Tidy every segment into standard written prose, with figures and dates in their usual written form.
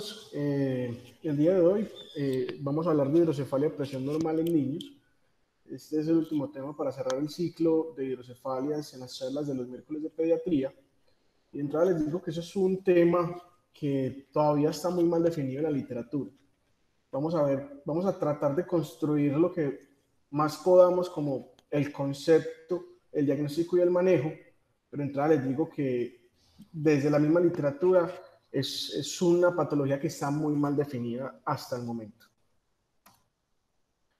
todos. El día de hoy vamos a hablar de hidrocefalia de presión normal en niños. Este es el último tema para cerrar el ciclo de hidrocefalias en las charlas de los miércoles de pediatría. Y de entrada les digo que eso es un tema que todavía está muy mal definido en la literatura. Vamos a tratar de construir lo que más podamos como el concepto, el diagnóstico y el manejo, pero de entrada les digo que desde la misma literatura es una patología que está muy mal definida hasta el momento.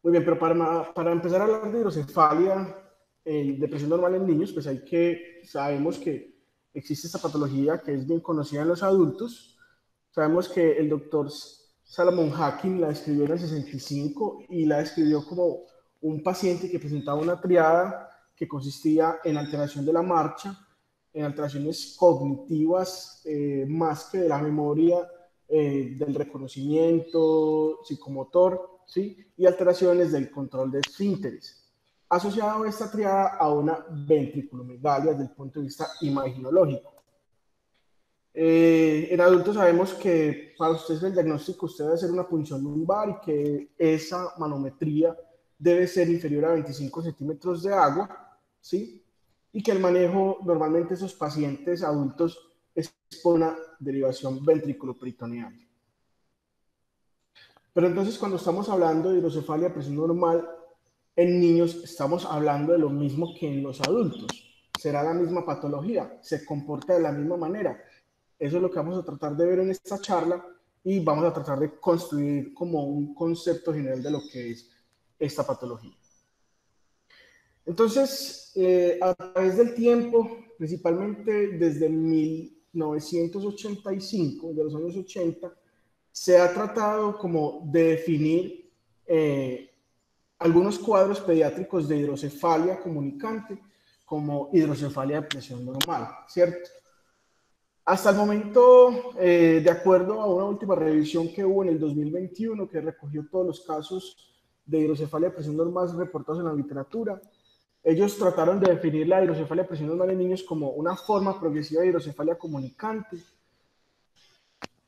Muy bien, pero para empezar a hablar de hidrocefalia, de presión normal en niños, pues sabemos que existe esta patología que es bien conocida en los adultos. Sabemos que el doctor Salomon Hacking la describió en el 65 y la describió como un paciente que presentaba una triada que consistía en alteración de la marcha, en alteraciones cognitivas más que de la memoria, del reconocimiento psicomotor, ¿sí? Y alteraciones del control de esfínteres. Asociado a esta triada a una ventriculomegalia desde el punto de vista imaginológico. En adultos sabemos que para ustedes el diagnóstico usted debe hacer una punción lumbar y que esa manometría debe ser inferior a 25 centímetros de agua, ¿sí? Y que el manejo normalmente esos pacientes adultos es por una derivación ventriculoperitoneal. Pero entonces cuando estamos hablando de hidrocefalia de presión normal en niños, estamos hablando de lo mismo que en los adultos. Será la misma patología, se comporta de la misma manera. Eso es lo que vamos a tratar de ver en esta charla y vamos a tratar de construir como un concepto general de lo que es esta patología. Entonces, a través del tiempo, principalmente desde 1985, de los años 80, se ha tratado como de definir algunos cuadros pediátricos de hidrocefalia comunicante como hidrocefalia de presión normal, ¿cierto? Hasta el momento, de acuerdo a una última revisión que hubo en el 2021, que recogió todos los casos de hidrocefalia de presión normal reportados en la literatura, ellos trataron de definir la hidrocefalia de presión normal en niños como una forma progresiva de hidrocefalia comunicante,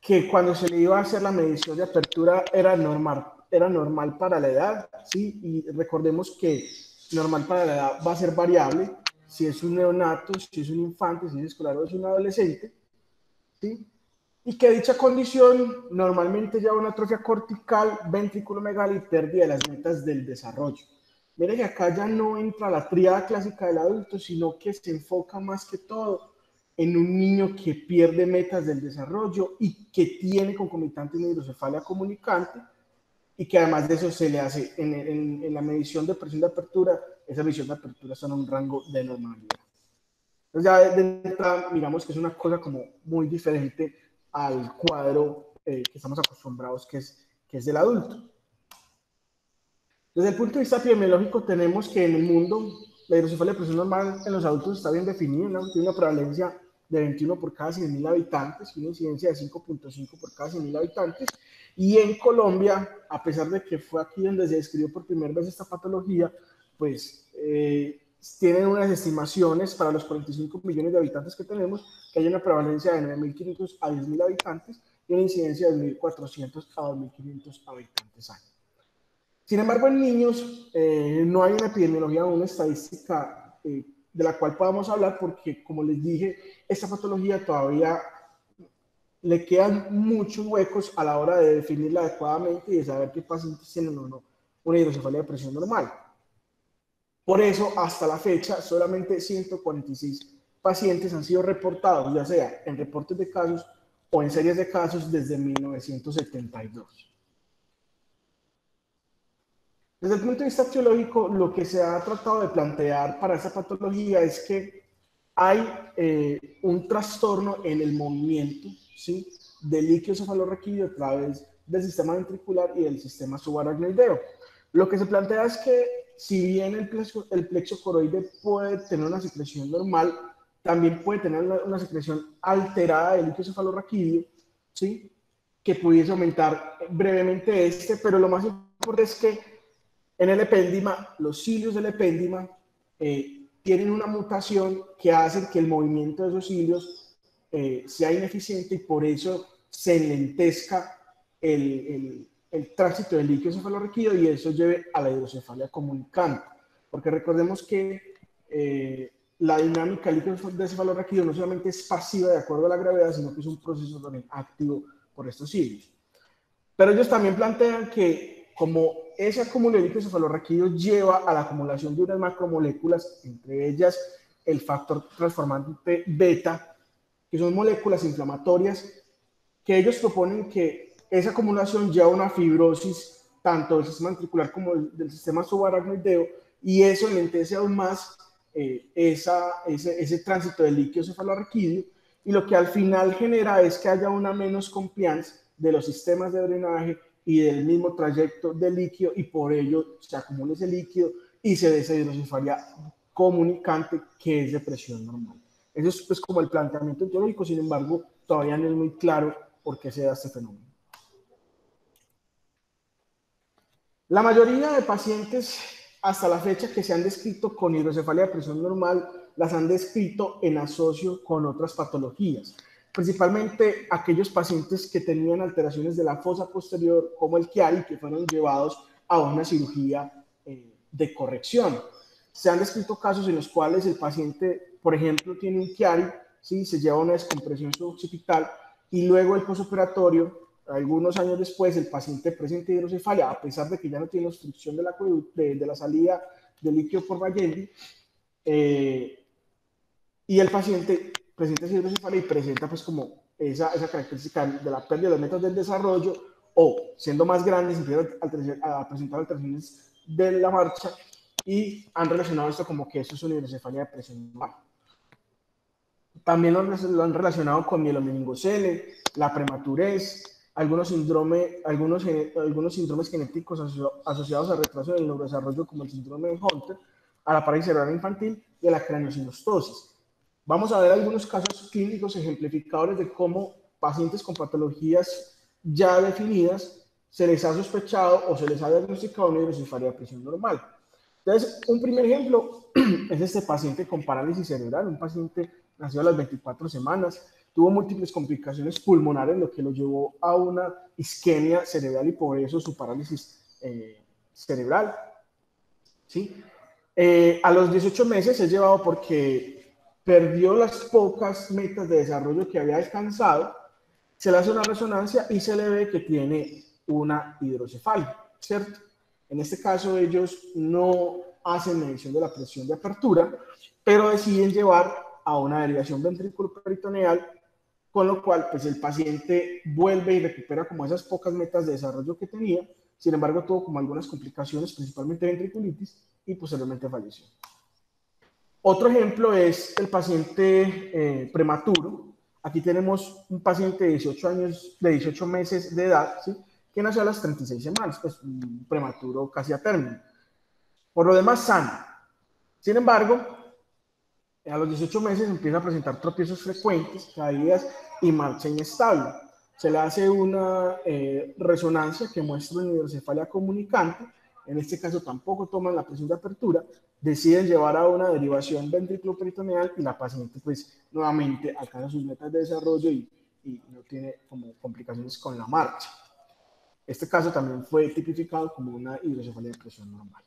que cuando se le iba a hacer la medición de apertura era normal para la edad, ¿sí? Y recordemos que normal para la edad va a ser variable, si es un neonato, si es un infante, si es escolar o es un adolescente, ¿sí? Y que dicha condición normalmente lleva una atrofia cortical, ventriculomegalia y pérdida de las metas del desarrollo. Miren que acá ya no entra la tríada clásica del adulto, sino que se enfoca más que todo en un niño que pierde metas del desarrollo y que tiene concomitante una hidrocefalia comunicante, y que además de eso se le hace en la medición de presión de apertura, esa medición de apertura está en un rango de normalidad. Entonces ya de entrada miramos que es una cosa como muy diferente al cuadro que estamos acostumbrados que es del adulto. Desde el punto de vista epidemiológico tenemos que en el mundo la hidrocefalia de presión normal en los adultos está bien definida, ¿no? Tiene una prevalencia de 21 por cada 100.000 habitantes y una incidencia de 5.5 por cada 100.000 habitantes. Y en Colombia, a pesar de que fue aquí donde se describió por primera vez esta patología, pues tienen unas estimaciones para los 45 millones de habitantes que tenemos, que hay una prevalencia de 9.500 a 10.000 habitantes y una incidencia de 1.400 a 2.500 habitantes año. Sin embargo, en niños no hay una epidemiología o una estadística de la cual podamos hablar porque, como les dije, esta patología todavía le quedan muchos huecos a la hora de definirla adecuadamente y de saber qué pacientes tienen o no una hidrocefalia de presión normal. Por eso, hasta la fecha, solamente 146 pacientes han sido reportados, ya sea en reportes de casos o en series de casos desde 1972. Desde el punto de vista teológico, lo que se ha tratado de plantear para esta patología es que hay un trastorno en el movimiento, ¿sí?, del líquido cefalorraquídeo a través del sistema ventricular y del sistema subaracnoideo. Lo que se plantea es que si bien el plexo coroide puede tener una secreción normal, también puede tener una secreción alterada del líquido cefalorraquídeo, ¿sí?, que pudiese aumentar brevemente pero lo más importante es que en el epéndima, los cilios del epéndima tienen una mutación que hace que el movimiento de esos cilios sea ineficiente y por eso se enlentezca el tránsito del líquido cefalorraquídeo y eso lleve a la hidrocefalia comunicante. Porque recordemos que la dinámica del líquido cefalorraquídeo no solamente es pasiva de acuerdo a la gravedad, sino que es un proceso también activo por estos signos. Pero ellos también plantean que como ese acúmulo de líquido cefalorraquídeo lleva a la acumulación de unas macromoléculas, entre ellas el factor transformante beta, que son moléculas inflamatorias, que ellos proponen que esa acumulación lleva a una fibrosis tanto del sistema ventricular como del sistema subaracnoideo, y eso enlentece aún más ese tránsito del líquido cefalorraquídeo, y lo que al final genera es que haya una menos confianza de los sistemas de drenaje y del mismo trayecto del líquido, y por ello se acumula ese líquido y se dé esa hidrocefalia comunicante, que es de presión normal. Eso es pues como el planteamiento etiológico, sin embargo, todavía no es muy claro por qué se da este fenómeno. La mayoría de pacientes hasta la fecha que se han descrito con hidrocefalia de presión normal, las han descrito en asocio con otras patologías, principalmente aquellos pacientes que tenían alteraciones de la fosa posterior, como el Chiari, que fueron llevados a una cirugía de corrección. Se han descrito casos en los cuales el paciente, por ejemplo, tiene un Chiari, ¿sí? Se lleva una descompresión suboccipital y luego el posoperatorio, algunos años después, el paciente presenta hidrocefalia, a pesar de que ya no tiene obstrucción de la salida del líquido por Vagendi, y el paciente presenta hidrocefalia y presenta pues como esa característica de la pérdida de las metas del desarrollo, o siendo más grandes empiezan a presentar alteraciones de la marcha, y han relacionado esto como que eso es una hidrocefalia de presión baja. También lo han relacionado con mielomeningocele, la prematurez, algunos síndromes genéticos asociados al retraso del neurodesarrollo, como el síndrome de Hunter, a la parálisis cerebral infantil y a la craneosinostosis. Vamos a ver algunos casos clínicos ejemplificadores de cómo pacientes con patologías ya definidas se les ha sospechado o se les ha diagnosticado una hidrocefalia de presión normal. Entonces, un primer ejemplo es este paciente con parálisis cerebral, un paciente nació a las 24 semanas, tuvo múltiples complicaciones pulmonares, lo que lo llevó a una isquemia cerebral y por eso su parálisis cerebral. ¿Sí? A los 18 meses es llevado porque perdió las pocas metas de desarrollo que había alcanzado, se le hace una resonancia y se le ve que tiene una hidrocefalia, ¿cierto? En este caso ellos no hacen medición de la presión de apertura, pero deciden llevar a una derivación ventrículo-peritoneal, con lo cual pues el paciente vuelve y recupera como esas pocas metas de desarrollo que tenía. Sin embargo, tuvo como algunas complicaciones, principalmente ventriculitis, y posteriormente falleció. Otro ejemplo es el paciente prematuro. Aquí tenemos un paciente de 18 meses de edad, ¿sí? Que nació a las 36 semanas, pues un prematuro casi a término. Por lo demás, sano. Sin embargo, a los 18 meses empieza a presentar tropiezos frecuentes, caídas y marcha inestable. Se le hace una resonancia que muestra una hidrocefalia comunicante. En este caso tampoco toman la presión de apertura, deciden llevar a una derivación ventrículo-peritoneal y la paciente pues nuevamente alcanza sus metas de desarrollo y no tiene como complicaciones con la marcha. Este caso también fue tipificado como una hidrocefalia de presión normal.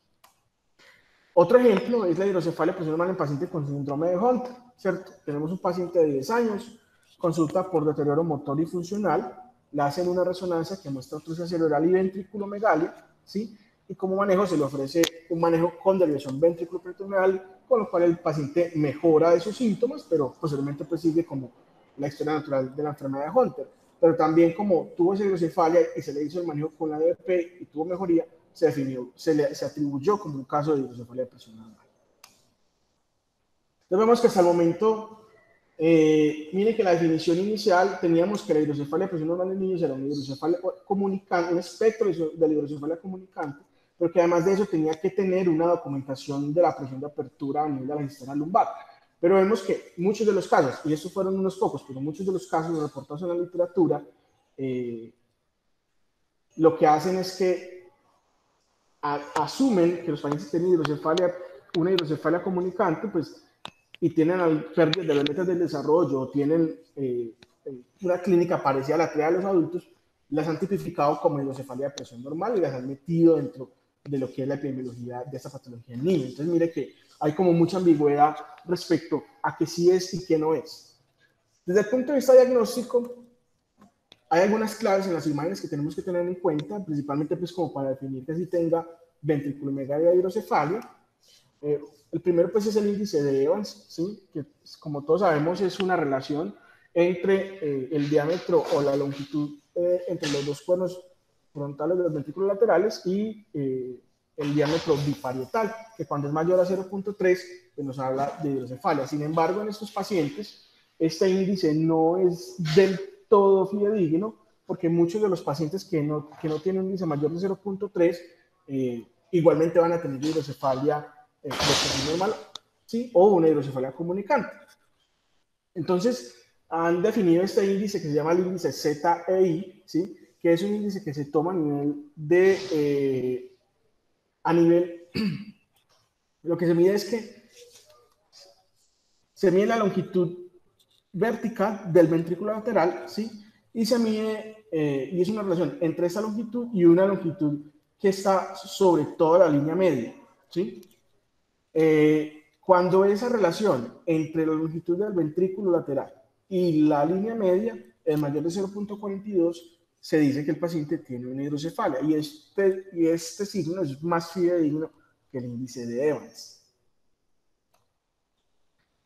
Otro ejemplo es la hidrocefalia de presión normal en pacientes con síndrome de Hunter, ¿cierto? Tenemos un paciente de 10 años, consulta por deterioro motor y funcional, le hacen una resonancia que muestra atrofia cerebral y ventriculomegalia, ¿sí? Y como manejo se le ofrece un manejo con derivación ventrículo-peritoneal, con lo cual el paciente mejora de sus síntomas, pero posteriormente pues sigue como la historia natural de la enfermedad de Hunter. Pero también como tuvo esa hidrocefalia y se le hizo el manejo con la DP y tuvo mejoría, se atribuyó como un caso de hidrocefalia de presión normal. Entonces vemos que hasta el momento, miren que la definición inicial teníamos que la hidrocefalia de presión normal en niños era una hidrocefalia comunicante, un espectro de la hidrocefalia comunicante, pero que además de eso tenía que tener una documentación de la presión de apertura a nivel de la cisterna lumbar. Pero vemos que muchos de los casos, y estos fueron unos pocos, pero muchos de los casos reportados en la literatura, lo que hacen es que asumen que los pacientes tienen una hidrocefalia comunicante, pues, y tienen pérdidas de las metas del desarrollo, o tienen una clínica parecida a la TREA de los adultos, las han tipificado como hidrocefalia de presión normal y las han metido dentro de lo que es la epidemiología de esta patología en niños. Entonces, mire que hay como mucha ambigüedad respecto a qué sí es y qué no es. Desde el punto de vista diagnóstico, hay algunas claves en las imágenes que tenemos que tener en cuenta, principalmente pues como para definir que sí tenga ventriculomegalia y hidrocefalia. El primero pues es el índice de Evans, ¿sí? Que como todos sabemos es una relación entre el diámetro o la longitud entre los dos cuernos frontales de los ventrículos laterales y el diámetro biparietal, que cuando es mayor a 0.3 pues nos habla de hidrocefalia. Sin embargo, en estos pacientes este índice no es del todo fidedigno, porque muchos de los pacientes que no tienen un índice mayor de 0.3 igualmente van a tener hidrocefalia de presión normal, ¿sí? O una hidrocefalia comunicante. Entonces, han definido este índice que se llama el índice ZEI, ¿sí? Que es un índice que se toma a nivel, lo que se mide es que se mide la longitud vertical del ventrículo lateral, ¿sí? Y se mide, y es una relación entre esa longitud y una longitud que está sobre toda la línea media, ¿sí? Cuando esa relación entre la longitud del ventrículo lateral y la línea media es mayor de 0.42, se dice que el paciente tiene una hidrocefalia, y este signo es más fidedigno que el índice de Evans.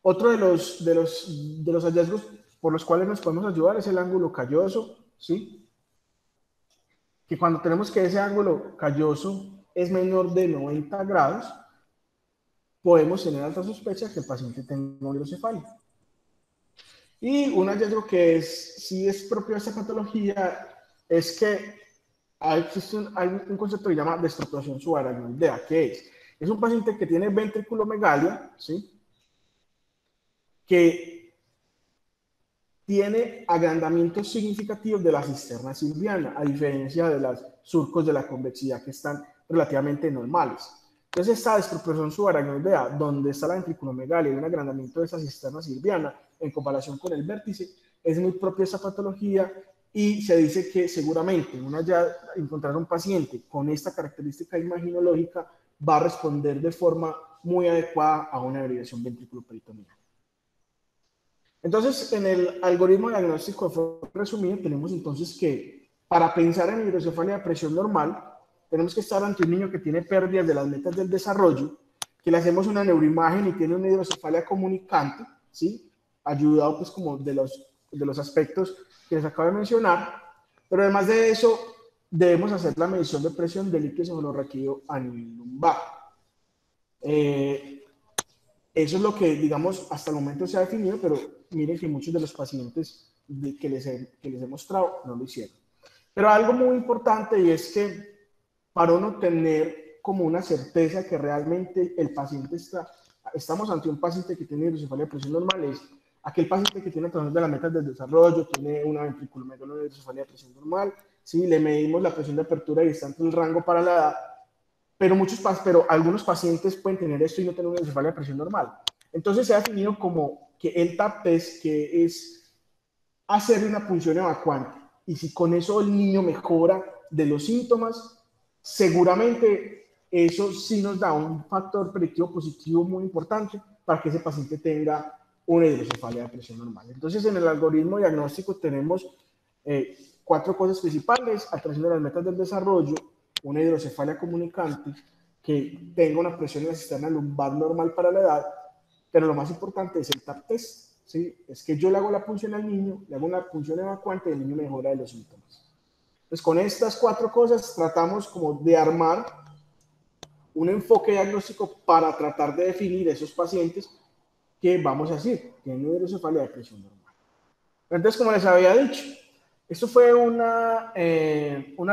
Otro de los hallazgos por los cuales nos podemos ayudar es el ángulo calloso, ¿sí? Que cuando tenemos que ese ángulo calloso es menor de 90 grados, podemos tener alta sospecha que el paciente tenga una hidrocefalia. Y un hallazgo que sí es propio de esta patología es que hay un concepto que se llama destroplación subarachnoidea. ¿Qué es? Es un paciente que tiene ventriculomegalia, ¿sí? Que tiene agrandamientos significativos de la cisterna silviana, a diferencia de los surcos de la convexidad que están relativamente normales. Entonces, esta desproporción subarachnoidea, donde está la ventriculomegalia y un agrandamiento de esa cisterna silviana en comparación con el vértice, es muy propia de esta patología, y se dice que seguramente encontrar un paciente con esta característica imaginológica va a responder de forma muy adecuada a una derivación ventriculoperitoneal. Entonces, en el algoritmo diagnóstico de forma resumida, tenemos entonces que para pensar en hidrocefalia de presión normal, tenemos que estar ante un niño que tiene pérdidas de las metas del desarrollo, que le hacemos una neuroimagen y tiene una hidrocefalia comunicante, ¿sí? Ayudado pues como de los aspectos que les acabo de mencionar, pero además de eso, debemos hacer la medición de presión del líquido cefalorraquídeo a nivel lumbar. Eso es lo que, digamos, hasta el momento se ha definido, pero miren que muchos de los pacientes que les he mostrado no lo hicieron. Pero algo muy importante, y es que para uno tener como una certeza que realmente el paciente estamos ante un paciente que tiene hidrocefalia de presión normal, es aquel paciente que tiene trastorno de las metas del desarrollo, tiene una ventriculomegalia, una hidrocefalia de presión normal, ¿sí? Le medimos la presión de apertura y está entre el rango para la edad, pero algunos pacientes pueden tener esto y no tener una hidrocefalia de presión normal. Entonces se ha definido como que el TAP test, que es hacerle una punción evacuante, y si con eso el niño mejora de los síntomas, seguramente eso sí nos da un factor predictivo positivo muy importante para que ese paciente tenga una hidrocefalia de presión normal. Entonces, en el algoritmo diagnóstico tenemos 4 cosas principales: alteración de las metas del desarrollo, una hidrocefalia comunicante, que tenga una presión en la cisterna lumbar normal para la edad, pero lo más importante es el TAP test, ¿sí? Es que yo le hago la punción al niño, le hago una punción evacuante y el niño mejora de los síntomas. Pues con estas 4 cosas tratamos como de armar un enfoque diagnóstico para tratar de definir esos pacientes que vamos a decir tienen hidrocefalia de presión normal. Entonces, como les había dicho, esto fue una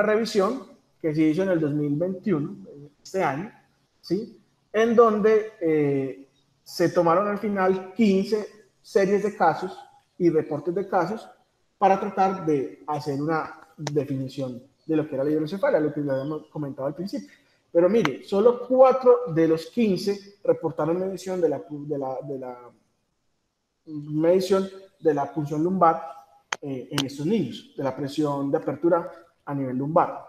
revisión que se hizo en el 2021, este año, ¿sí? En donde se tomaron al final 15 series de casos y reportes de casos para tratar de hacer una definición de lo que era la hidrocefalia, lo que les habíamos comentado al principio. Pero mire, solo 4 de los 15 reportaron medición de la medición de la punción lumbar, en estos niños, de la presión de apertura a nivel lumbar.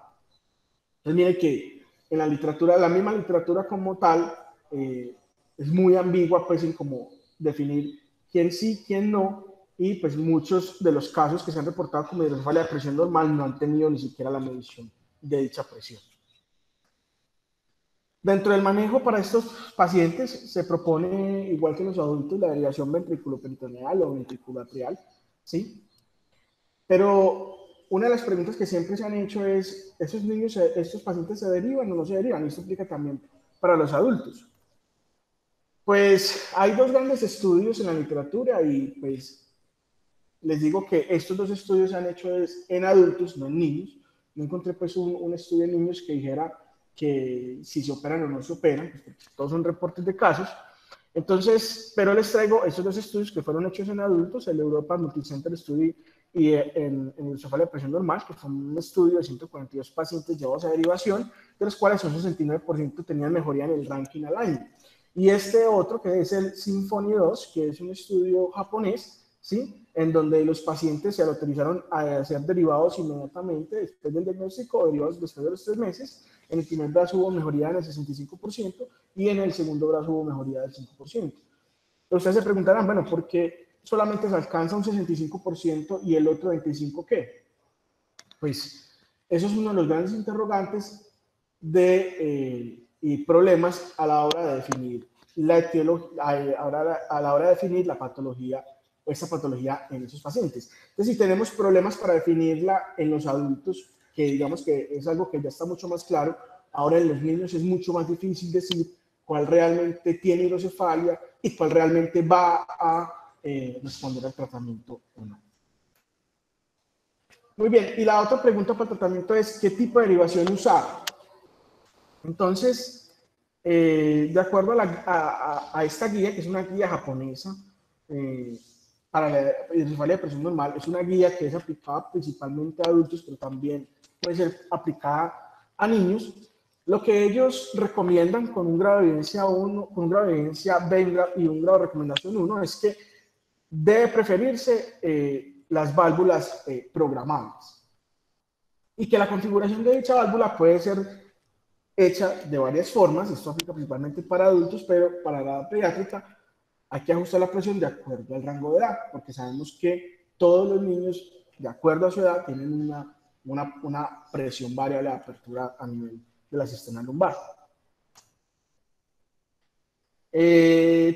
Entonces, mire que en la literatura, la misma literatura como tal, es muy ambigua, pues, en cómo definir quién sí, quién no, y pues muchos de los casos que se han reportado como hidrocefalia de presión normal no han tenido ni siquiera la medición de dicha presión. Dentro del manejo para estos pacientes se propone, igual que en los adultos, la derivación ventriculoperitoneal o ventriculoatrial, ¿sí? Pero una de las preguntas que siempre se han hecho es, ¿estos niños, estos pacientes se derivan o no se derivan? Y esto aplica también para los adultos. Pues hay dos grandes estudios en la literatura y pues les digo que estos dos estudios se han hecho en adultos, no en niños. No encontré pues un estudio en niños que dijera que si se operan o no se operan, pues, todos son reportes de casos. Entonces, pero les traigo estos dos estudios que fueron hechos en adultos, el Europa Multicenter Study y en hidrocefalia de presión normal, que fue un estudio de 142 pacientes llevados a derivación, de los cuales un 69% tenían mejoría en el ranking al año. Y este otro, que es el Symphony 2, que es un estudio japonés, ¿sí? En donde los pacientes se autorizaron a hacer derivados inmediatamente después del diagnóstico, derivados después de los 3 meses. En el primer brazo hubo mejoría en el 65% y en el segundo brazo hubo mejoría del 5%. Ustedes se preguntarán, bueno, ¿por qué solamente se alcanza un 65% y el otro 25% qué? Pues eso es uno de los grandes interrogantes y problemas a la hora de definir la etiología, a la hora de definir la patología o esa patología en esos pacientes. Entonces, si tenemos problemas para definirla en los adultos, que digamos que es algo que ya está mucho más claro, ahora en los niños es mucho más difícil decir cuál realmente tiene hidrocefalia y cuál realmente va a responder al tratamiento o no. Muy bien, y la otra pregunta para el tratamiento es, ¿qué tipo de derivación usar? Entonces, de acuerdo a esta guía, que es una guía japonesa, para la hidrocefalia de presión normal, es una guía que es aplicada principalmente a adultos, pero también puede ser aplicada a niños. Lo que ellos recomiendan con un grado de evidencia 1, con un grado de evidencia B y un grado de recomendación 1, es que debe preferirse las válvulas programables y que la configuración de dicha válvula puede ser hecha de varias formas. Esto aplica principalmente para adultos, pero para la edad pediátrica hay que ajustar la presión de acuerdo al rango de edad, porque sabemos que todos los niños, de acuerdo a su edad, tienen una presión variable de apertura a nivel de la cisterna lumbar.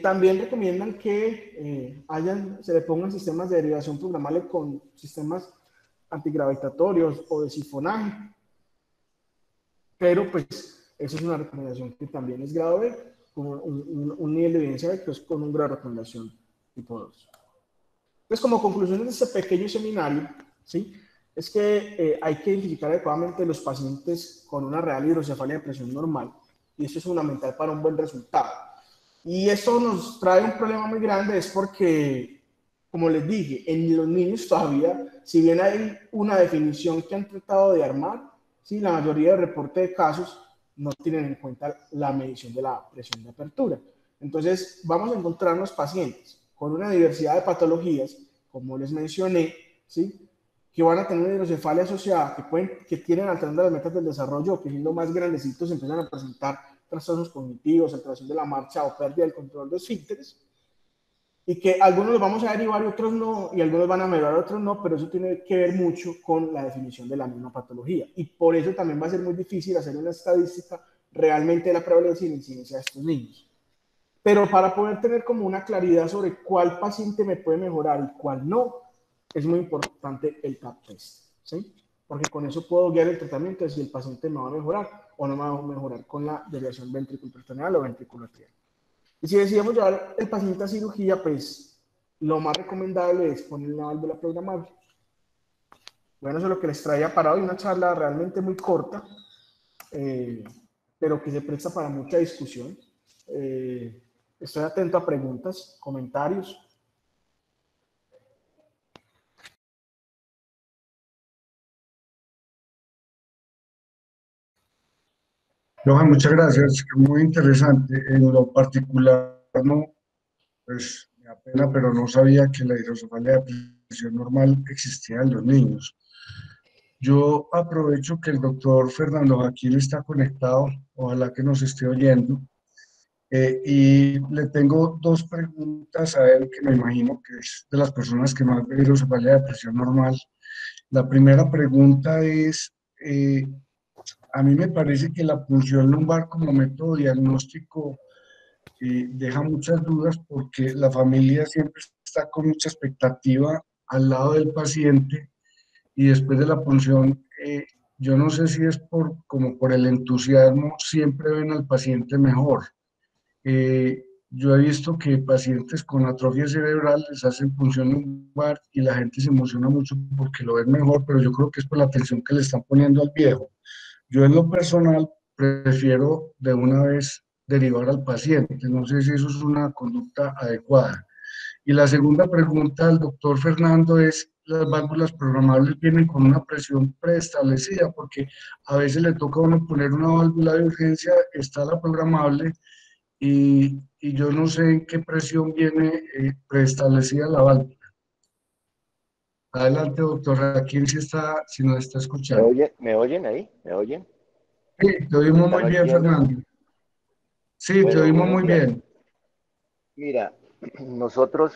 También recomiendan que se le pongan sistemas de derivación programable con sistemas antigravitatorios o de sifonaje, pero pues eso es una recomendación que también es grado B, con un nivel de evidencia que es con un grado de recomendación tipo 2. Pues como conclusiones de este pequeño seminario, ¿sí? Es que hay que identificar adecuadamente los pacientes con una real hidrocefalia de presión normal, y eso es fundamental para un buen resultado. Y esto nos trae un problema muy grande, es porque, como les dije, en los niños todavía, si bien hay una definición que han tratado de armar, ¿sí? La mayoría de reportes de casos no tienen en cuenta la medición de la presión de apertura. Entonces, vamos a encontrarnos pacientes con una diversidad de patologías, como les mencioné, ¿sí? Que van a tener una hidrocefalia asociada, que tienen alterando las metas del desarrollo, que siendo más grandecitos empiezan a presentar trastornos cognitivos, alteración de la marcha o pérdida del control de esfínteres, y que algunos los vamos a derivar y otros no, y algunos van a mejorar, otros no, pero eso tiene que ver mucho con la definición de la misma patología. Y por eso también va a ser muy difícil hacer una estadística realmente de la prevalencia y la incidencia de estos niños. Pero para poder tener como una claridad sobre cuál paciente me puede mejorar y cuál no, es muy importante el TAP test, ¿sí? Porque con eso puedo guiar el tratamiento de si el paciente me va a mejorar o no me va a mejorar con la derivación ventriculoperitoneal o ventriculoatrial. Y si decidimos llevar el paciente a cirugía, pues lo más recomendable es poner una válvula programable. Bueno, eso es lo que les traía para hoy, una charla realmente muy corta, pero que se presta para mucha discusión. Estoy atento a preguntas, comentarios. Johan, muchas gracias, muy interesante. En lo particular, no, pues me da pena, pero no sabía que la hidrocefalia de presión normal existía en los niños. Yo aprovecho que el doctor Fernando Jaquín está conectado, ojalá que nos esté oyendo, y le tengo dos preguntas a él que me imagino que es de las personas que más ve hidrocefalia de presión normal. La primera pregunta es, a mí me parece que la punción lumbar como método diagnóstico deja muchas dudas porque la familia siempre está con mucha expectativa al lado del paciente y después de la punción, yo no sé si es como por el entusiasmo, siempre ven al paciente mejor. Yo he visto que pacientes con atrofia cerebral les hacen punción lumbar y la gente se emociona mucho porque lo ven mejor, pero yo creo que es por la atención que le están poniendo al viejo. Yo en lo personal prefiero de una vez derivar al paciente. No sé si eso es una conducta adecuada. Y la segunda pregunta al doctor Fernando es, ¿las válvulas programables vienen con una presión preestablecida? Porque a veces le toca a uno poner una válvula de urgencia, está la programable y yo no sé en qué presión viene preestablecida la válvula. Adelante, doctor, aquí si nos está escuchando. Me oyen ahí? ¿Me oyen? Sí, te ¿Me oímos están muy bien, oyendo? Fernando. Sí, te Bueno, oímos buenos muy días. bien. Mira, nosotros,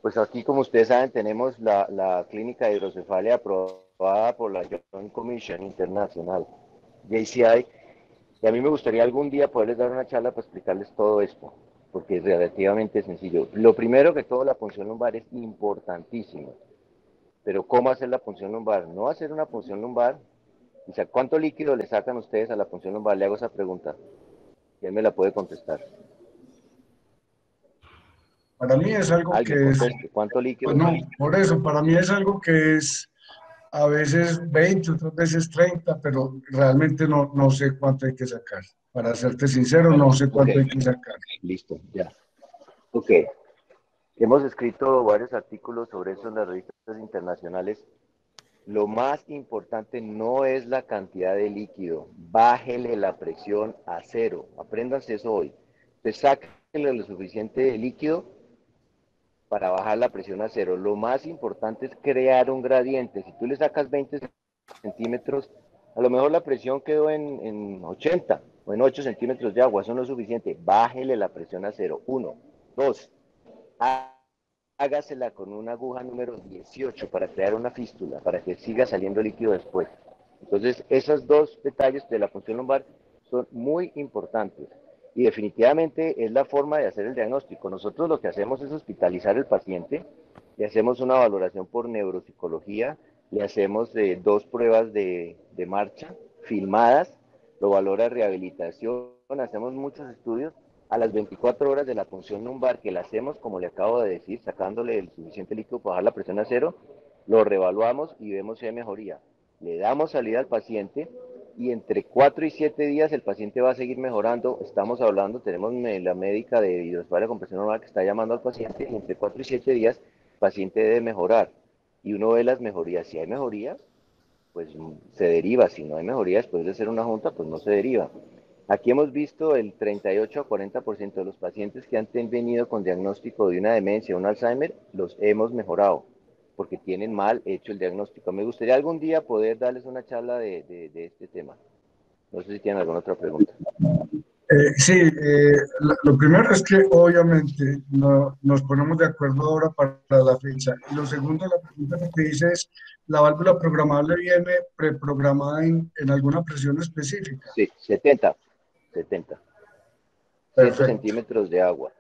pues aquí como ustedes saben, tenemos la clínica de hidrocefalia aprobada por la Joint Commission Internacional, JCI, y a mí me gustaría algún día poderles dar una charla para explicarles todo esto, porque es relativamente sencillo. Lo primero que todo, la punción lumbar es importantísima, pero ¿cómo hacer la punción lumbar? No hacer una punción lumbar, o sea, ¿cuánto líquido le sacan ustedes a la punción lumbar? Le hago esa pregunta, y él me la puede contestar. Para mí es algo Alguien que es, conteste, ¿cuánto pues líquido? no, por eso, para mí es algo que es a veces 20, otras veces 30, pero realmente no sé cuánto hay que sacar. Para serte sincero, no sé Ok, cuánto hay que sacar. listo, ya. Ok, hemos escrito varios artículos sobre eso en las revistas internacionales. Lo más importante no es la cantidad de líquido, bájele la presión a cero. Apréndanse eso hoy. Te sáquenle lo suficiente de líquido para bajar la presión a cero. Lo más importante es crear un gradiente. Si tú le sacas 20 centímetros, a lo mejor la presión quedó en 80 o en 8 centímetros de agua. Eso no es suficiente. Bájele la presión a cero. Uno. Dos. Hágasela con una aguja número 18 para crear una fístula, para que siga saliendo líquido después. Entonces, esos dos detalles de la punción lumbar son muy importantes y definitivamente es la forma de hacer el diagnóstico. Nosotros lo que hacemos es hospitalizar al paciente, le hacemos una valoración por neuropsicología, le hacemos dos pruebas de marcha filmadas, lo valora rehabilitación, hacemos muchos estudios a las 24 horas de la punción lumbar, que la hacemos, como le acabo de decir, sacándole el suficiente líquido para bajar la presión a cero, lo reevaluamos y vemos si hay mejoría. Le damos salida al paciente y entre 4 y 7 días el paciente va a seguir mejorando. Estamos hablando, tenemos la médica de hidrocefalia con presión normal que está llamando al paciente y entre 4 y 7 días el paciente debe mejorar. Y uno ve las mejorías. Si hay mejoría, pues se deriva. Si no hay mejoría después de hacer una junta, pues no se deriva. Aquí hemos visto el 38 a 40% de los pacientes que han venido con diagnóstico de una demencia o un Alzheimer, los hemos mejorado porque tienen mal hecho el diagnóstico. Me gustaría algún día poder darles una charla de este tema. No sé si tienen alguna otra pregunta. Sí, lo primero es que obviamente no, nos ponemos de acuerdo ahora para la fecha. Y lo segundo, la pregunta que te dice es, ¿la válvula programable viene preprogramada en alguna presión específica? Sí, 70 Perfecto. centímetros de agua.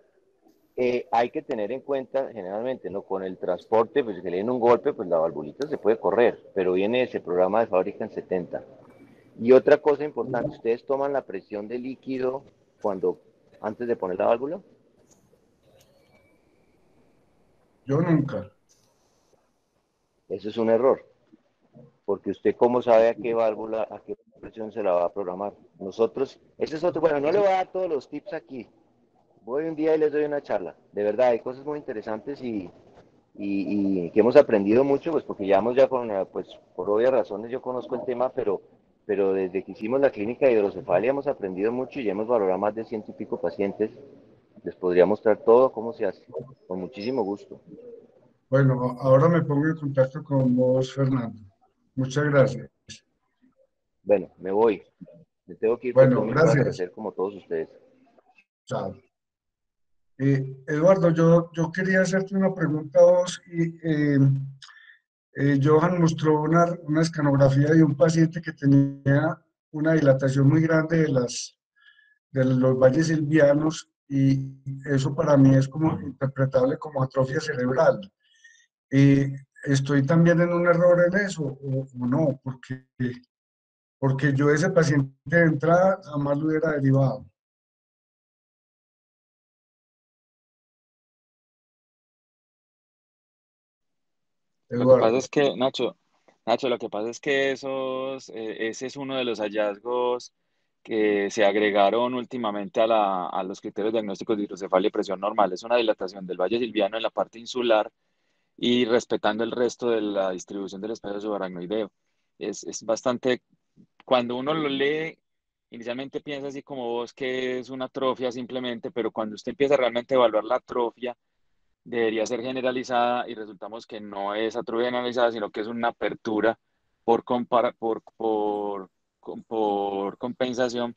Hay que tener en cuenta, generalmente, ¿no? Con el transporte, pues que le den un golpe, pues la valvulita se puede correr, pero viene ese programa de fábrica en 70. Y otra cosa importante, ¿ustedes toman la presión de líquido antes de poner la válvula? Yo nunca. Eso es un error, porque usted cómo sabe a qué válvula, a qué presión se la va a programar. Nosotros, ese es otro, bueno, no le voy a dar todos los tips aquí. Voy un día y les doy una charla. De verdad, hay cosas muy interesantes y que hemos aprendido mucho, pues porque llevamos ya pues por obvias razones yo conozco el tema, pero desde que hicimos la clínica de hidrocefalia hemos aprendido mucho y ya hemos valorado más de 100 y pico pacientes. Les podría mostrar todo cómo se hace, con muchísimo gusto. Bueno, ahora me pongo en contacto con vos, Fernando. Muchas gracias. Bueno, me voy. Me tengo que ir porque Bueno, hoy me toca gracias. crecer como todos ustedes. Chao. Eduardo, yo quería hacerte una pregunta a vos. Johan mostró una escanografía de un paciente que tenía una dilatación muy grande de los valles silvianos y eso para mí es como interpretable como atrofia cerebral. Eh, ¿Estoy también en un error en eso o no? Porque yo ese paciente de entrada jamás lo hubiera derivado. Lo que pasa Eduardo, es que, Nacho, lo que pasa es que ese es uno de los hallazgos que se agregaron últimamente a los criterios diagnósticos de hidrocefalia y presión normal. Es una dilatación del valle silviano en la parte insular y respetando el resto de la distribución del espacio subaracnoideo. Es bastante, cuando uno lo lee, inicialmente piensa así como vos que es una atrofia simplemente, pero cuando usted empieza realmente a evaluar la atrofia, debería ser generalizada y resultamos que no es atrofia generalizada, sino que es una apertura por compensación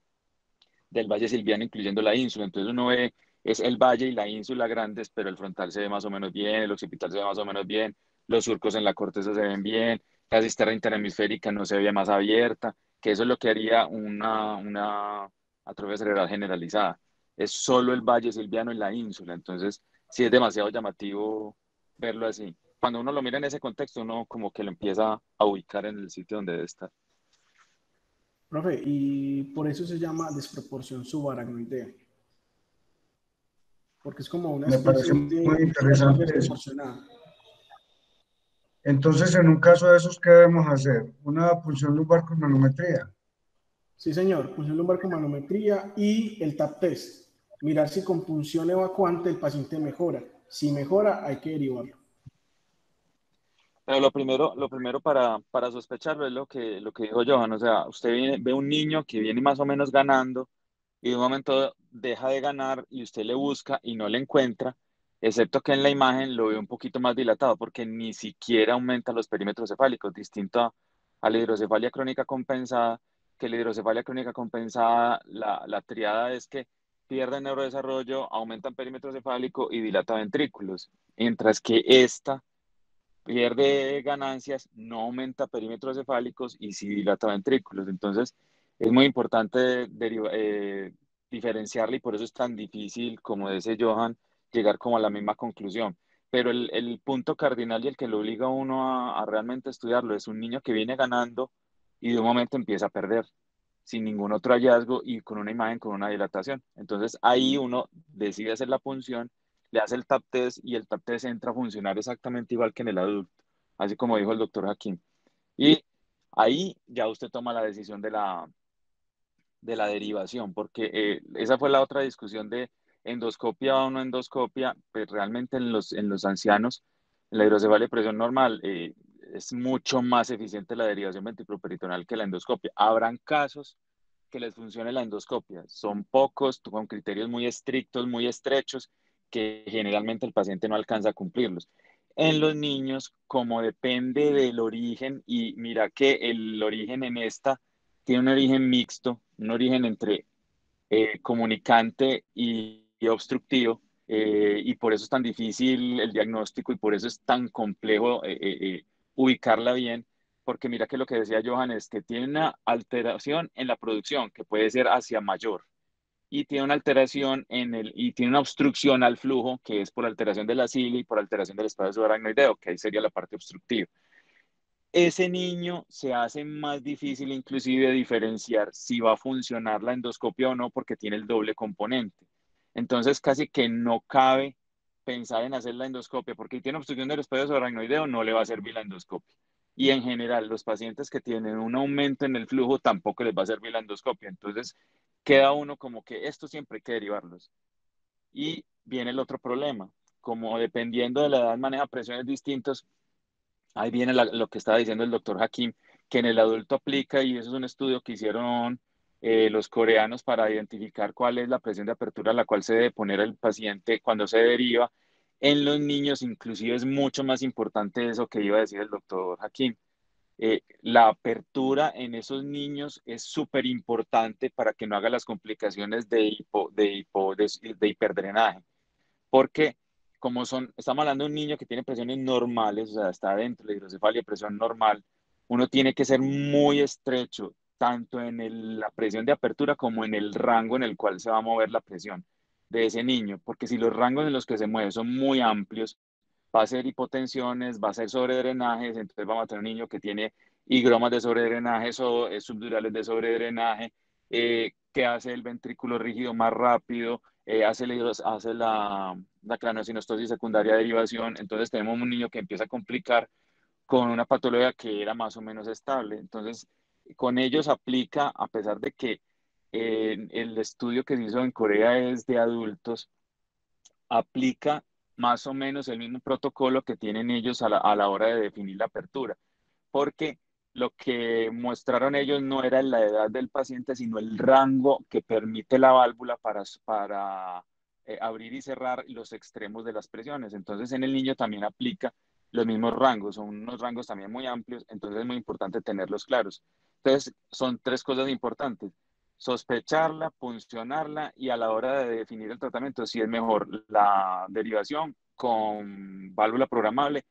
del valle silviano, incluyendo la ínsula. Entonces uno ve, es el valle y la ínsula grandes, pero el frontal se ve más o menos bien, el occipital se ve más o menos bien, los surcos en la corteza se ven bien, la cisterna interhemisférica no se ve más abierta, que eso es lo que haría una atrofia cerebral generalizada. Es solo el valle silviano y la ínsula, entonces sí es demasiado llamativo verlo así. Cuando uno lo mira en ese contexto, uno como que lo empieza a ubicar en el sitio donde debe estar. Profe, y por eso se llama desproporción subaracnoidea, porque es como una me parece especie muy de dilatación interesante eso. desproporcionada. Entonces, en un caso de esos, ¿qué debemos hacer? Una punción lumbar con manometría. Sí, señor, punción lumbar con manometría y el TAP test. Mirar si con punción evacuante el paciente mejora. Si mejora, hay que derivarlo. Pero lo primero para sospecharlo es lo que dijo Johan, o sea, usted ve un niño que viene más o menos ganando y de un momento deja de ganar y usted le busca y no le encuentra, excepto que en la imagen lo ve un poquito más dilatado porque ni siquiera aumenta los perímetros cefálicos, distinto a la hidrocefalia crónica compensada, que la hidrocefalia crónica compensada, la triada es que pierde neurodesarrollo, aumenta perímetro cefálico y dilata ventrículos, mientras que esta pierde ganancias, no aumenta perímetros cefálicos y sí dilata ventrículos. Entonces, es muy importante diferenciarla y por eso es tan difícil, como dice Johan, llegar como a la misma conclusión. Pero el punto cardinal y el que lo obliga a uno a realmente estudiarlo es un niño que viene ganando y de un momento empieza a perder sin ningún otro hallazgo y con una imagen con una dilatación. Entonces ahí uno decide hacer la punción, le hace el TAP test y el TAP test entra a funcionar exactamente igual que en el adulto, así como dijo el doctor Hakim. Y ahí ya usted toma la decisión de la derivación, porque esa fue la otra discusión de endoscopia o no endoscopia, pues realmente en los ancianos, en la hidrocefalia de presión normal, es mucho más eficiente la derivación ventriculoperitoneal que la endoscopia. Habrán casos que les funcione la endoscopia. Son pocos, con criterios muy estrictos, muy estrechos, que generalmente el paciente no alcanza a cumplirlos. En los niños, como depende del origen, y mira que el origen en esta tiene un origen mixto, un origen entre comunicante y obstructivo, y por eso es tan difícil el diagnóstico y por eso es tan complejo ubicarla bien, porque mira que lo que decía Johan es que tiene una alteración en la producción que puede ser hacia mayor y tiene una alteración y tiene una obstrucción al flujo que es por alteración de la cilia y por alteración del espacio subaracnoideo, que ahí sería la parte obstructiva. Ese niño se hace más difícil inclusive diferenciar si va a funcionar la endoscopia o no porque tiene el doble componente. Entonces casi que no cabe pensar en hacer la endoscopia porque si tiene obstrucción del espacio subaracnoideo no le va a servir la endoscopia. Y en general los pacientes que tienen un aumento en el flujo tampoco les va a servir la endoscopia. Entonces queda uno como que esto siempre hay que derivarlos. Y viene el otro problema, como dependiendo de la edad maneja presiones distintas. Ahí viene lo que estaba diciendo el doctor Hakim, que en el adulto aplica y eso es un estudio que hicieron los coreanos para identificar cuál es la presión de apertura a la cual se debe poner el paciente cuando se deriva. En los niños inclusive es mucho más importante eso que iba a decir el doctor Hakim. La apertura en esos niños es súper importante para que no haga las complicaciones de hiperdrenaje, porque estamos hablando de un niño que tiene presiones normales, o sea, está dentro de la hidrocefalia, presión normal, uno tiene que ser muy estrecho, tanto en la presión de apertura como en el rango en el cual se va a mover la presión de ese niño, porque si los rangos en los que se mueve son muy amplios, va a ser hipotensiones, va a ser sobredrenajes, entonces vamos a tener un niño que tiene higromas de sobredrenaje, subdurales de sobredrenaje, que hace el ventrículo rígido más rápido, hace la craneosinostosis secundaria de derivación, entonces tenemos un niño que empieza a complicar con una patología que era más o menos estable. Entonces, con ellos aplica, a pesar de que el estudio que se hizo en Corea es de adultos, aplica más o menos el mismo protocolo que tienen ellos a la hora de definir la apertura, porque lo que mostraron ellos no era la edad del paciente, sino el rango que permite la válvula para abrir y cerrar los extremos de las presiones. Entonces, en el niño también aplica los mismos rangos, son unos rangos también muy amplios, entonces es muy importante tenerlos claros. Entonces, son tres cosas importantes: sospecharla, puncionarla y a la hora de definir el tratamiento, si es mejor la derivación con válvula programable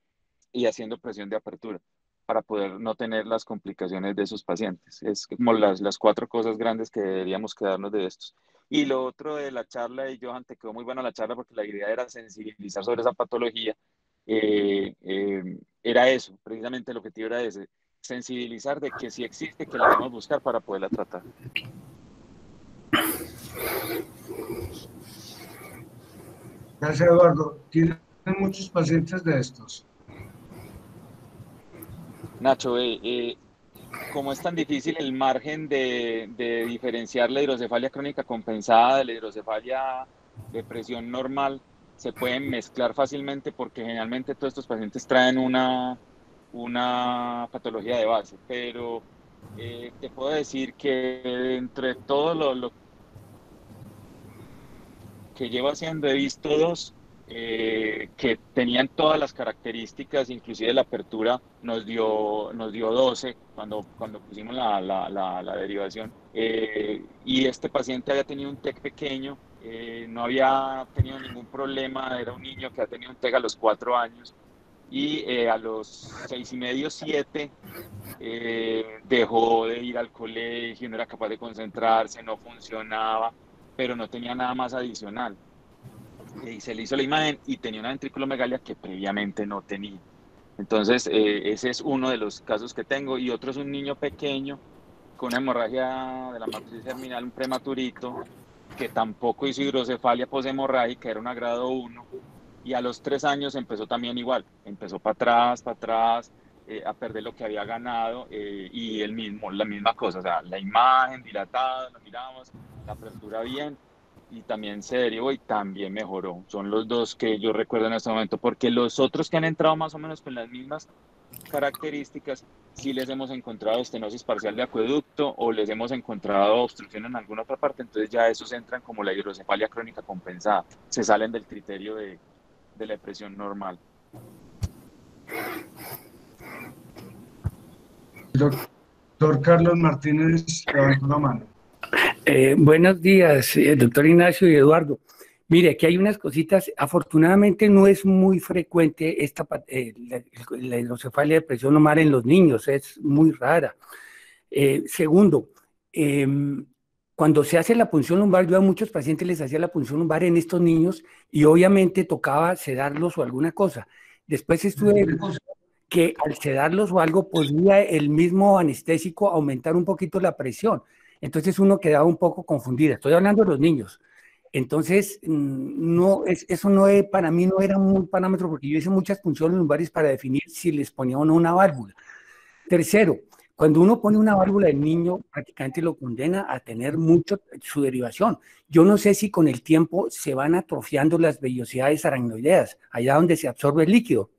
y haciendo presión de apertura para poder no tener las complicaciones de esos pacientes. Es como las cuatro cosas grandes que deberíamos quedarnos de estos. Y lo otro de la charla de Johan, te quedó muy buena la charla porque la idea era sensibilizar sobre esa patología. Era eso, precisamente el objetivo era ese, sensibilizar de que sí existe, que la debemos buscar para poderla tratar. Gracias, Eduardo. ¿Tienen muchos pacientes de estos? Nacho, como es tan difícil el margen de diferenciar la hidrocefalia crónica compensada de la hidrocefalia de presión normal, se pueden mezclar fácilmente porque generalmente todos estos pacientes traen una patología de base, pero te puedo decir que entre todo lo que llevo haciendo he visto dos que tenían todas las características, inclusive la apertura nos dio 12 cuando pusimos la derivación. Y este paciente había tenido un TEC pequeño, no había tenido ningún problema, era un niño que ha tenido un TEC a los 4 años y a los 6 y medio, 7, dejó de ir al colegio, no era capaz de concentrarse, no funcionaba, pero no tenía nada más adicional. Y se le hizo la imagen y tenía una ventriculomegalia que previamente no tenía. Entonces, ese es uno de los casos que tengo. Y otro es un niño pequeño con una hemorragia de la matriz germinal, un prematurito, que tampoco hizo hidrocefalia poshemorrágica, era una grado 1, y a los 3 años empezó también igual, empezó para atrás, a perder lo que había ganado, y la misma cosa, o sea, la imagen dilatada, lo miramos, la apertura bien, y también se derivó y también mejoró. Son los dos que yo recuerdo en este momento, porque los otros que han entrado más o menos con las mismas características, sí les hemos encontrado estenosis parcial de acueducto o les hemos encontrado obstrucción en alguna otra parte, entonces ya esos entran como la hidrocefalia crónica compensada, se salen del criterio de la depresión normal. Doctor Carlos Martínez, levantó la mano. Buenos días, doctor Ignacio y Eduardo. Mire, aquí hay unas cositas. Afortunadamente no es muy frecuente la hidrocefalia de presión normal en los niños, es muy rara. Segundo, cuando se hace la punción lumbar, yo a muchos pacientes les hacía la punción lumbar en estos niños y obviamente tocaba sedarlos o alguna cosa. Después estuve que al sedarlos o algo podía el mismo anestésico aumentar un poquito la presión. Entonces uno quedaba un poco confundida. Estoy hablando de los niños. Entonces, eso para mí no era un parámetro porque yo hice muchas punciones lumbares para definir si les ponía o no una válvula. Tercero, cuando uno pone una válvula del niño, prácticamente lo condena a tener mucho su derivación. Yo no sé si con el tiempo se van atrofiando las vellosidades aracnoideas, allá donde se absorbe el líquido.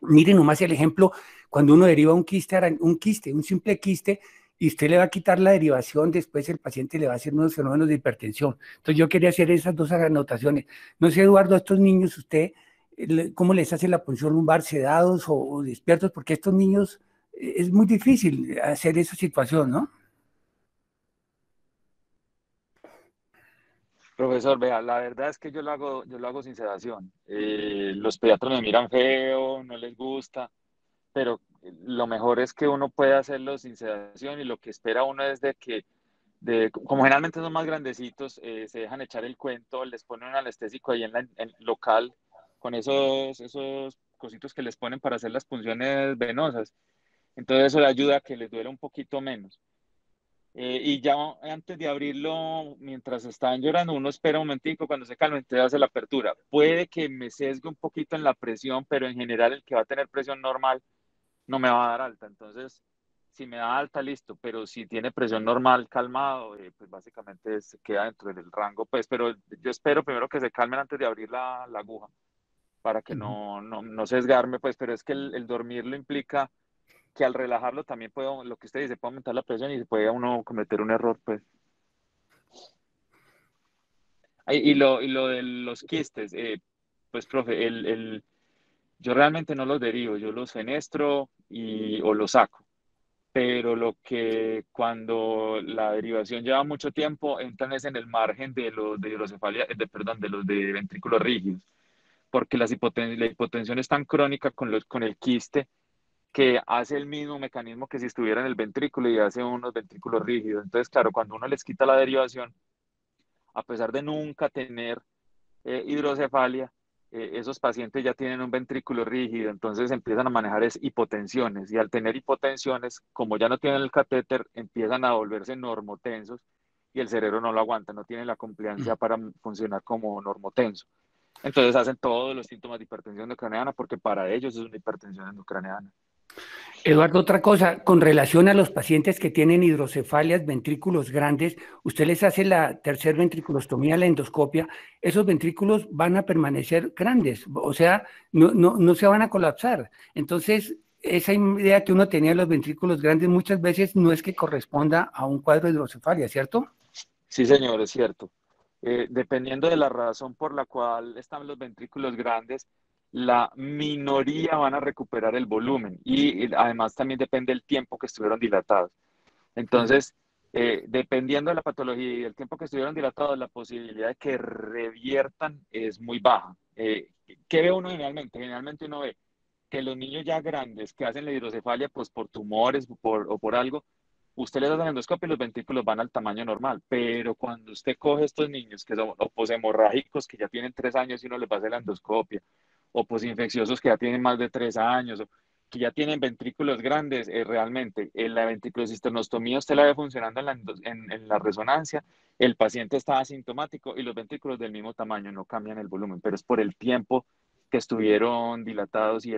Miren nomás el ejemplo, cuando uno deriva un simple quiste, y usted le va a quitar la derivación, después el paciente le va a hacer unos fenómenos de hipertensión. Entonces yo quería hacer esas dos anotaciones. No sé, Eduardo, a estos niños usted cómo les hace la punción lumbar, sedados o despiertos, porque estos niños es muy difícil hacer esa situación, ¿no? Profesor, vea, la verdad es que yo lo hago sin sedación. Los pediatras me miran feo, no les gusta, pero lo mejor es que uno puede hacerlo sin sedación y lo que espera uno es de que, como generalmente son más grandecitos, se dejan echar el cuento, les ponen un anestésico ahí en local con esos cositos que les ponen para hacer las punciones venosas. Entonces eso le ayuda a que les duele un poquito menos. Y ya antes de abrirlo, mientras están llorando, uno espera un momentico, cuando se calma, entonces hace la apertura. Puede que me sesgue un poquito en la presión, pero en general el que va a tener presión normal no me va a dar alta. Entonces, si me da alta, listo, pero si tiene presión normal, calmado, pues básicamente se queda dentro del rango, pues, pero yo espero primero que se calmen antes de abrir la aguja, para que no sesgarme, pues, pero es que el dormirlo implica que al relajarlo también puede, lo que usted dice, puede aumentar la presión y se puede uno cometer un error, pues. Y lo de los quistes, pues, profe, yo realmente no los derivo, yo los fenestro o los saco. Pero lo que cuando la derivación lleva mucho tiempo, entran es en el margen de los de hidrocefalia, perdón, de los de ventrículos rígidos, porque la hipotensión es tan crónica con el quiste que hace el mismo mecanismo que si estuviera en el ventrículo y hace unos ventrículos rígidos. Entonces, claro, cuando uno les quita la derivación, a pesar de nunca tener hidrocefalia, esos pacientes ya tienen un ventrículo rígido, entonces empiezan a manejar hipotensiones y al tener hipotensiones, como ya no tienen el catéter, empiezan a volverse normotensos y el cerebro no lo aguanta, no tiene la compliancia para funcionar como normotenso. Entonces hacen todos los síntomas de hipertensión endocraniana porque para ellos es una hipertensión endocraniana. Eduardo, otra cosa, con relación a los pacientes que tienen hidrocefalias, ventrículos grandes, usted les hace la tercer ventriculostomía, la endoscopia, esos ventrículos van a permanecer grandes, o sea, no se van a colapsar. Entonces, esa idea que uno tenía de los ventrículos grandes muchas veces no es que corresponda a un cuadro de hidrocefalia, ¿cierto? Sí, señor, es cierto. Dependiendo de la razón por la cual están los ventrículos grandes, la minoría van a recuperar el volumen y además también depende del tiempo que estuvieron dilatados. Entonces, dependiendo de la patología y del tiempo que estuvieron dilatados, la posibilidad de que reviertan es muy baja. ¿Qué ve uno generalmente? Generalmente uno ve que los niños ya grandes que hacen la hidrocefalia, pues por tumores o por algo, usted les da la endoscopia y los ventrículos van al tamaño normal, pero cuando usted coge estos niños que son o poshemorrágicos que ya tienen 3 años y uno les va a hacer la endoscopia, o posinfecciosos que ya tienen más de 3 años, o que ya tienen ventrículos grandes, realmente en la ventriculocisternostomía usted la ve funcionando en la resonancia, el paciente está asintomático y los ventrículos del mismo tamaño no cambian el volumen, pero es por el tiempo que estuvieron dilatados y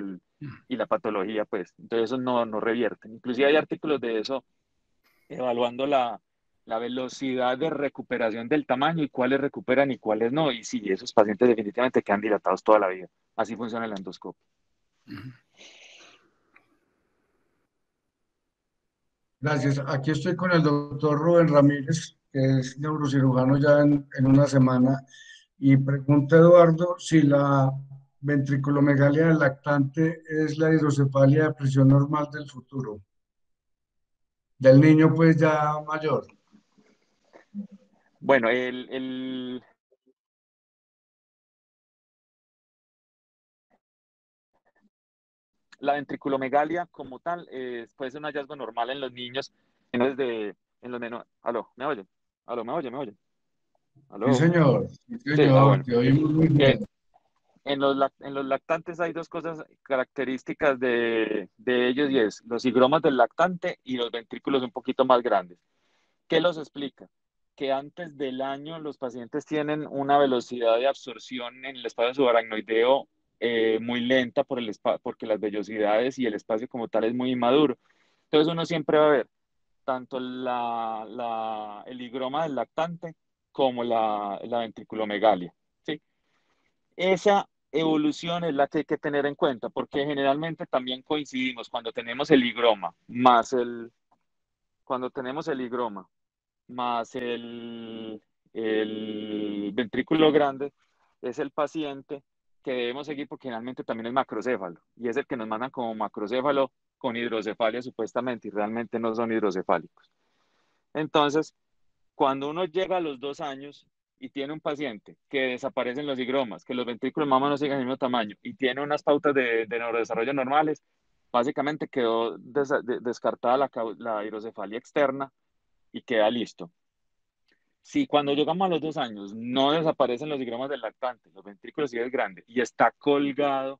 la patología, pues, entonces eso no revierten. Inclusive hay artículos de eso evaluando la velocidad de recuperación del tamaño y cuáles recuperan y cuáles no. Y sí, esos pacientes definitivamente quedan dilatados toda la vida. Así funciona el endoscopio. Gracias. Aquí estoy con el doctor Rubén Ramírez, que es neurocirujano ya en una semana, y pregunta Eduardo si la ventriculomegalia del lactante es la hidrocefalia de presión normal del futuro, del niño pues ya mayor. Bueno, la ventriculomegalia como tal puede ser un hallazgo normal en los niños, en los menores. Aló, ¿me oye? Aló, ¿me oye? ¿Me oye? Sí, Aló. señor. Sí, Sí, señor. bueno. Te oímos muy Eh, bien. en los lactantes hay dos cosas características de ellos y es los higromas del lactante y los ventrículos un poquito más grandes. ¿Qué los explica? Que antes del año los pacientes tienen una velocidad de absorción en el espacio subaracnoideo muy lenta porque las vellosidades y el espacio como tal es muy inmaduro. Entonces uno siempre va a ver tanto el higroma del lactante como la ventriculomegalia. ¿Sí? Esa evolución es la que hay que tener en cuenta, porque generalmente también coincidimos cuando tenemos el higroma cuando tenemos el higroma más el ventrículo grande, es el paciente que debemos seguir porque generalmente también es macrocéfalo y es el que nos mandan como macrocéfalo con hidrocefalia supuestamente y realmente no son hidrocefálicos. Entonces, cuando uno llega a los 2 años y tiene un paciente que desaparecen los higromas, que los ventrículos mama no siguen el mismo tamaño y tiene unas pautas de neurodesarrollo normales, básicamente quedó descartada la hidrocefalia externa y queda listo. Si cuando llegamos a los 2 años no desaparecen los higromas del lactante, los ventrículos siguen grandes y está colgado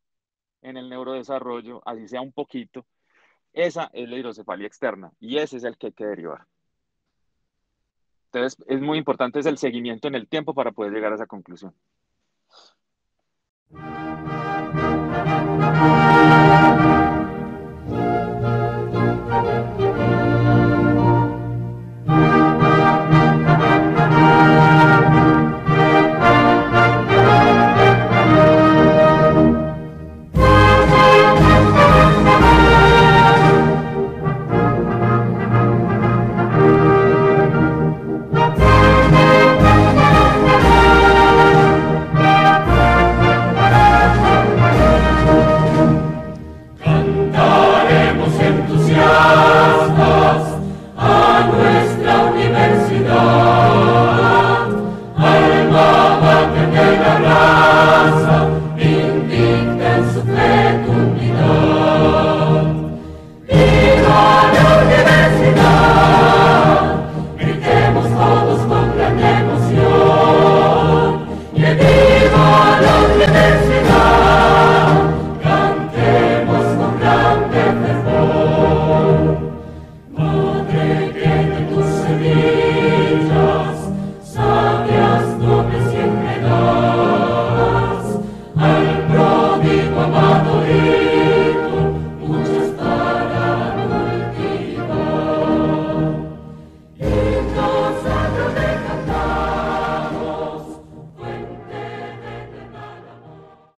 en el neurodesarrollo, así sea un poquito, esa es la hidrocefalia externa y ese es el que hay que derivar. Entonces, es muy importante es el seguimiento en el tiempo para poder llegar a esa conclusión.